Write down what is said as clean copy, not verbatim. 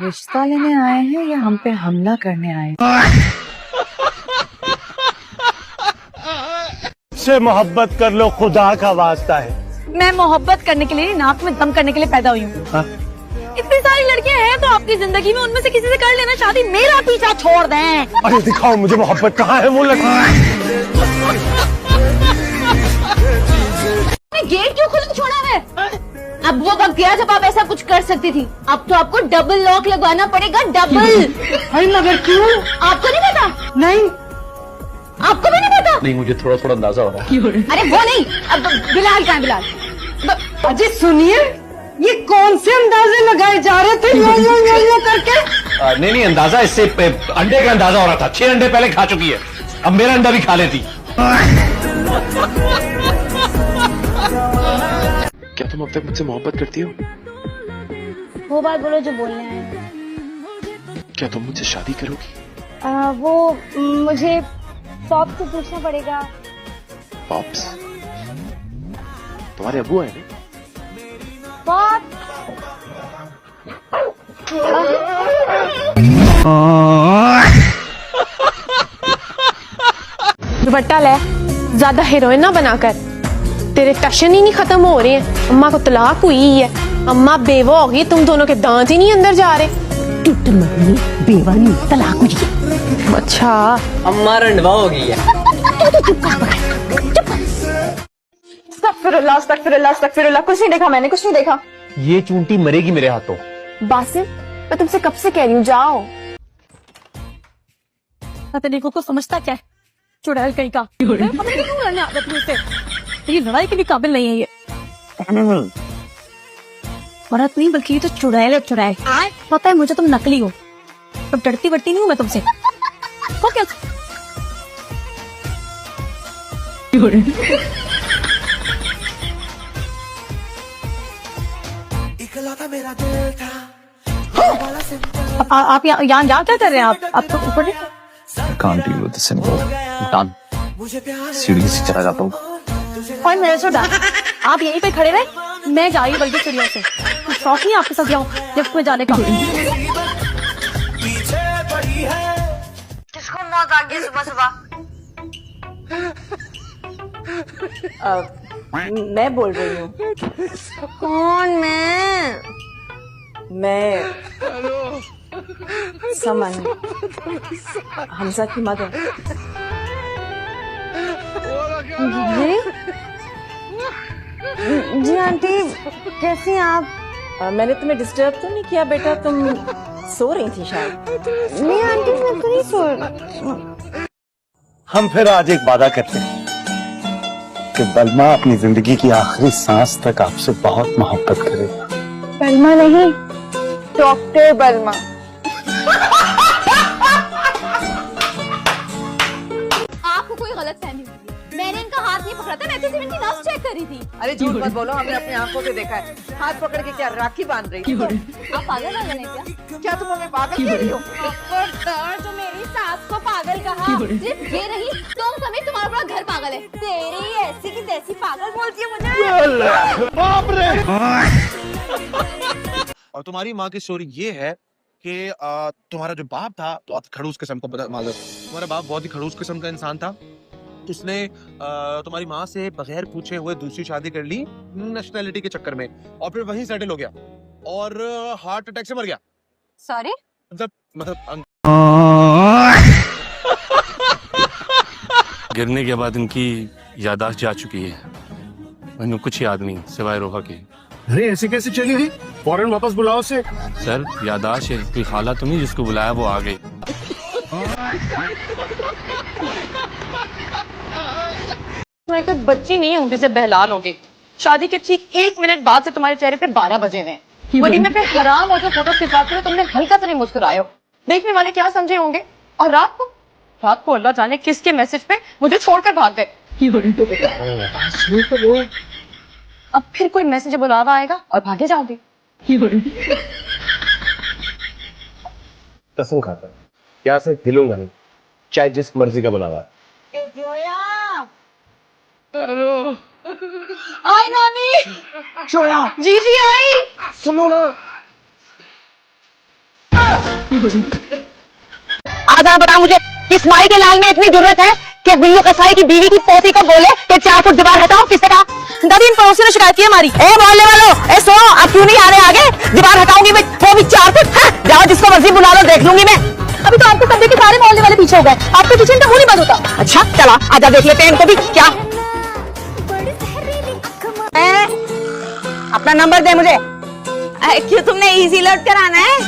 रिश्ता लेने आए हैं या हम पे हमला करने आए हैं? से मोहब्बत कर लो, खुदा का वास्ता है। मैं मोहब्बत करने के लिए, नाक में दम करने के लिए पैदा हुई हूँ। इतनी सारी लड़कियां हैं तो आपकी जिंदगी में उनमें से किसी से कर लेना शादी, मेरा पीछा छोड़ दें। अरे दिखाओ मुझे मोहब्बत कहाँ है वो लड़की। गेट क्यों खुला छोड़ा है? अब वो वक्त गया जब आप ऐसा कुछ कर सकती थी। अब तो आपको डबल लॉक लगवाना पड़ेगा, डबल। अरे मगर क्यों? आपको नहीं पता? नहीं, आपको भी नहीं पता? नहीं, मुझे थोड़ा थोड़ा अंदाजा हो रहा है। अरे वो नहीं, अब बिलाल कहाँ है? बिलाल अजय सुनिए, ये कौन से अंदाजे लगाए जा रहे थे यो करके? नहीं, अंदाजा इससे अंडे का अंदाजा हो रहा था। 6 अंडे पहले खा चुकी है, अब मेरा अंडा भी खा लेती। क्या तुम अब तक मुझसे मोहब्बत करती हो? वो बात बोलो जो बोलने आए। क्या तुम मुझसे शादी करोगी? वो मुझे पॉप से पूछना पड़ेगा। पॉप्स? तुम्हारे अब्बू है ना? पॉप दुपट्टा ले, ज्यादा हीरोइन ना बनाकर। तेरे टशन ही नहीं खत्म हो रहे हैं। अम्मा को तलाक हुई है, अम्मा बेवा हो गई, तुम दोनों के दांत ही नहीं अंदर जा रहे। टूट मम्मी बेवा नहीं, तलाक हुई है। अच्छा, अम्मा रंडवा हो गई है। अस्तगफिरुल्लाह, अस्तगफिरुल्लाह, अस्तगफिरुल्लाह। कुछ नहीं देखा मैंने, कुछ नहीं देखा। ये चूंटी मरेगी मेरे हाथों। बासिम, मैं तुमसे कब से कह रही हूँ जाओ। तनिको को समझता क्या है? चुड़ैल कहीं का। क्यों लड़ने आता तू इससे? ये लड़ाई के लिए काबिल नहीं है ये। औरत नहीं बल्कि ये तो चुड़ैल है, चुड़ैल। पता है मुझे तुम नकली हो, तो डरती बट्टी नहीं हूँ मैं तुमसे। वो क्या? आप यहाँ क्या कर रहे हैं? आप तो ऊपर Can't deal with this anymore. I'm done. सीढ़ी से चला जाता हूँ। और मेरे से डर। आप यहीं पे खड़े रहे, मैं जा रही हूँ बल्कि चिड़ियों से। कुछ शौक नहीं आपके साथ जाऊँ लिफ्ट में जाने का? किसको मौत आ गई सुबह सुबह? मैं बोल रही हूँ। कौन मैं? समन, हमजा की मदर। जी आंटी, कैसी हैं आप? मैंने तुम्हें डिस्टर्ब तो नहीं किया बेटा? तुम सो रही थी शायद। नहीं आंटी, मैं तो नहीं सो। हम फिर आज एक वादा करते हैं कि बलमा अपनी जिंदगी की आखिरी सांस तक आपसे बहुत मोहब्बत करेगा। बलमा नहीं, डॉक्टर बलमा। आपको कोई गलतफहमी हुई है। मैंने इनका हाथ नहीं पकड़ा था, मैं तो सिर्फ इनकी नस चेक करी थी। अरे झूठ मत बोलो, हमने अपनी आंखों से देखा है। हाथ पकड़ के क्या राखी बांध रही थी? आप पागल हैं क्या? क्या तुम हमें पागल कह रही हो? खबरदार, जो मेरी सास को पागल कहा, सिर्फ ये नहीं, तुम सभी, तुम्हारा पूरा घर पागल है। तेरी ऐसी की तैसी पागल बोलती है मुझे। बाप रे! और तुम्हारी माँ की स्टोरी ये है कि तुम्हारा जो बाप था बहुत खड़ूस किस्म का, तुम्हारा बाप बहुत ही खड़ूस किस्म का इंसान था। उसने तुम्हारी माँ से बगैर पूछे हुए दूसरी शादी कर ली नेशनैलिटी के चक्कर में, और फिर वहीं सेटल हो गया और हार्ट अटैक से मर गया। सॉरी, मतलब गिरने के बाद इनकी यादाश्त जा चुकी है, इन्हें कुछ याद नहीं सिवाय रोहा की। अरे ऐसे कैसे चली गई? फौरन वापस बुलाओ से। सर यादाश्त है, कोई खाला तो नहीं जिसको बुलाया वो आ गई। तुम्हारे साथ बच्ची नहीं हूँ जिसे बहला लोगे। शादी के ठीक 1 मिनट बाद से तुम्हारे चेहरे पे 12 बजे हैं। वही मैं फिर हराम और जो फोटो खिंचवाते हुए तुमने हल्का से नहीं मुस्कुराए हो। देखने वाले क्या समझे होंगे। और रात को अल्लाह जाने किसके मैसेज पे मुझे छोड़कर भाग गए। अब फिर कोई मैसेज बुलावा आएगा और भागे जाओगे। कसम खाता हूँ, क्या से हिलूंगा नहीं, चाहे जिस मर्जी का बुलावा। आई नानी। जी जी आई। सुनो ना। आधा बता मुझे, किस माई के लाल में इतनी जरूरत है कि बिल्लू कसाई की बीवी की पोती को बोले कि 4 फुट दीवार हटाओ? किसने कहा? दादी इन पड़ोसियों ने शिकायत की है हमारी। ए मोहल्ले वालों, ए सुनो, अब क्यों नहीं आ रहे आगे? दीवार हटाऊंगी मैं, वो भी 4 फुट। हाँ, जाओ जिसको मर्जी बुला लो, देख लूंगी मैं। अभी तो आपको सब देख के सारे मोहल्ले वाले पीछे हो गए। आपके किचन का मुंह नहीं बंद होता। अच्छा चला, आजा देख लेते हैं इनको भी। क्या अपना नंबर दे मुझे। क्यों, तुमने इजी लोड कराना है?